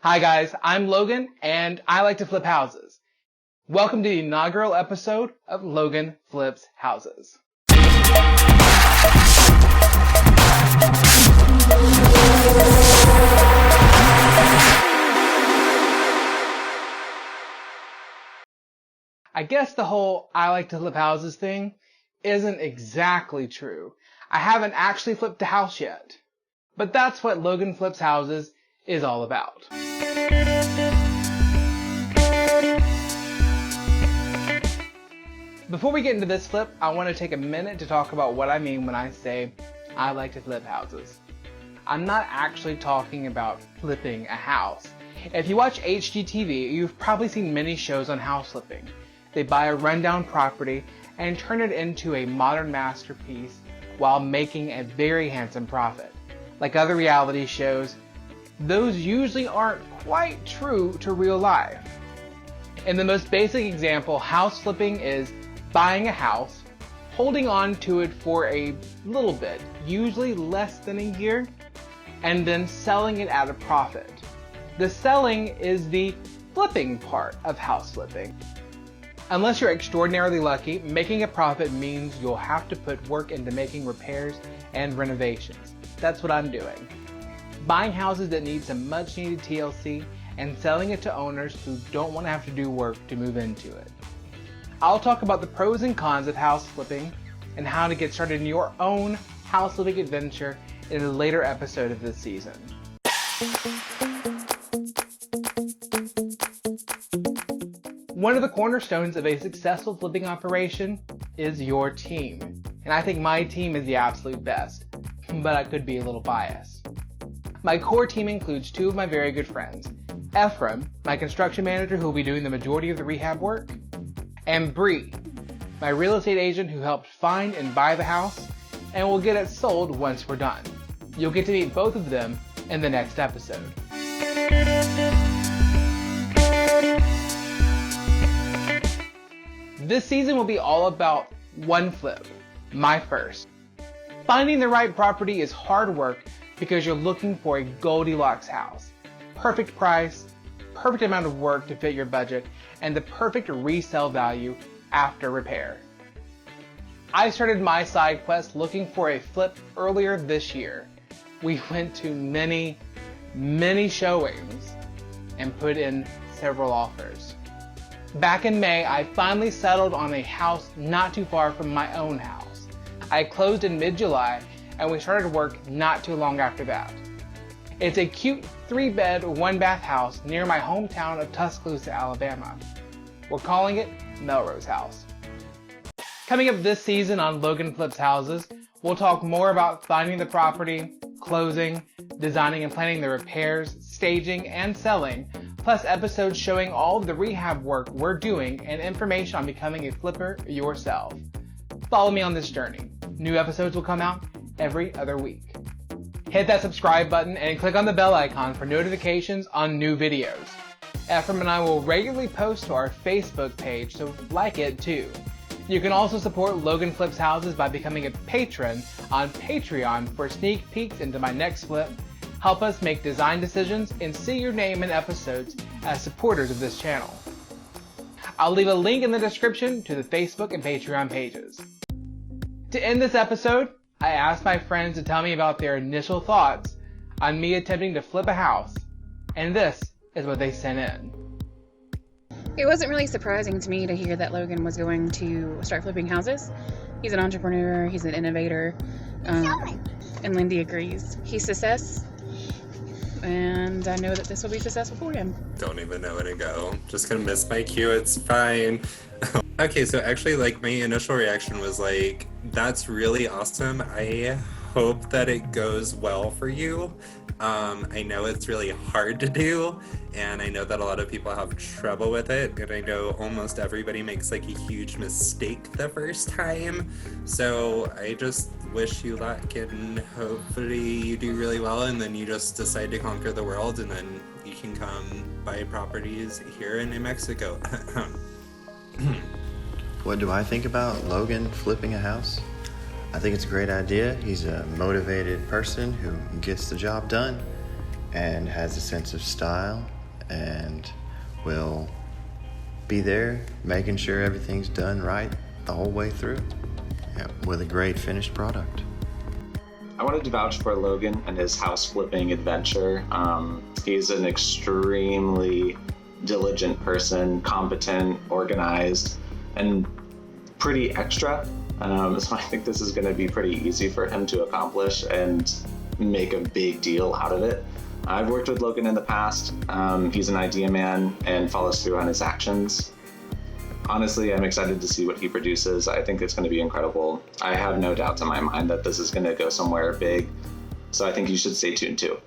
Hi guys, I'm Logan and I like to flip houses. Welcome to the inaugural episode of Logan Flips Houses. I guess the whole I like to flip houses thing isn't exactly true. I haven't actually flipped a house yet. But that's what Logan Flips Houses is all about. Before we get into this flip, I want to take a minute to talk about what I mean when I say I like to flip houses. I'm not actually talking about flipping a house. If you watch HGTV, you've probably seen many shows on house flipping. They buy a rundown property and turn it into a modern masterpiece while making a very handsome profit. Like other reality shows, those usually aren't quite true to real life. In the most basic example, house flipping is buying a house, holding on to it for a little bit, usually less than a year, and then selling it at a profit. The selling is the flipping part of house flipping. Unless you're extraordinarily lucky, making a profit means you'll have to put work into making repairs and renovations. That's what I'm doing. Buying houses that need some much needed TLC and selling it to owners who don't want to have to do work to move into it. I'll talk about the pros and cons of house flipping and how to get started in your own house flipping adventure in a later episode of this season. One of the cornerstones of a successful flipping operation is your team. And I think my team is the absolute best, but I could be a little biased. My core team includes two of my very good friends, Ephraim, my construction manager who will be doing the majority of the rehab work, and Bree, my real estate agent who helped find and buy the house and will get it sold once we're done. You'll get to meet both of them in the next episode. This season will be all about one flip, my first. Finding the right property is hard work because you're looking for a Goldilocks house. Perfect price, perfect amount of work to fit your budget, and the perfect resale value after repair. I started my side quest looking for a flip earlier this year. We went to many showings and put in several offers. Back in May, I finally settled on a house not too far from my own house. I closed in mid-July and we started work not too long after that. It's a cute 3-bed, 1-bath house near my hometown of Tuscaloosa, Alabama. We're calling it Melrose House. Coming up this season on Logan Flips Houses, we'll talk more about finding the property, closing, designing and planning the repairs, staging, and selling, plus episodes showing all of the rehab work we're doing and information on becoming a flipper yourself. Follow me on this journey. New episodes will come out every other week. Hit that subscribe button and click on the bell icon for notifications on new videos. Ephraim and I will regularly post to our Facebook page, so like it too. You can also support Logan Flips Houses by becoming a patron on Patreon for sneak peeks into my next flip, help us make design decisions, and see your name in episodes as supporters of this channel. I'll leave a link in the description to the Facebook and Patreon pages. To end this episode, I asked my friends to tell me about their initial thoughts on me attempting to flip a house, and this is what they sent in. It wasn't really surprising to me to hear that Logan was going to start flipping houses. He's an entrepreneur, he's an innovator, and Lindy agrees. He's success, and I know that this will be successful for him. Don't even know where to go. Just gonna miss my cue, it's fine. Okay, so actually, my initial reaction was that's really awesome. I hope that it goes well for you. I know it's really hard to do, and I know that a lot of people have trouble with it, and I know almost everybody makes a huge mistake the first time. So I just wish you luck, and hopefully you do really well, and then you just decide to conquer the world, and then you can come buy properties here in New Mexico. What do I think about Logan flipping a house? I think it's a great idea. He's a motivated person who gets the job done. and has a sense of style and will be there making sure everything's done right the whole way through, with a great finished product. I wanted to vouch for Logan and his house flipping adventure. He's an extremely diligent person, competent, organized, and pretty extra. So I think this is going to be pretty easy for him to accomplish and make a big deal out of it. I've worked with Logan in the past. He's an idea man and follows through on his actions. Honestly, I'm excited to see what he produces. I think it's going to be incredible. I have no doubts in my mind that this is going to go somewhere big. So I think you should stay tuned too.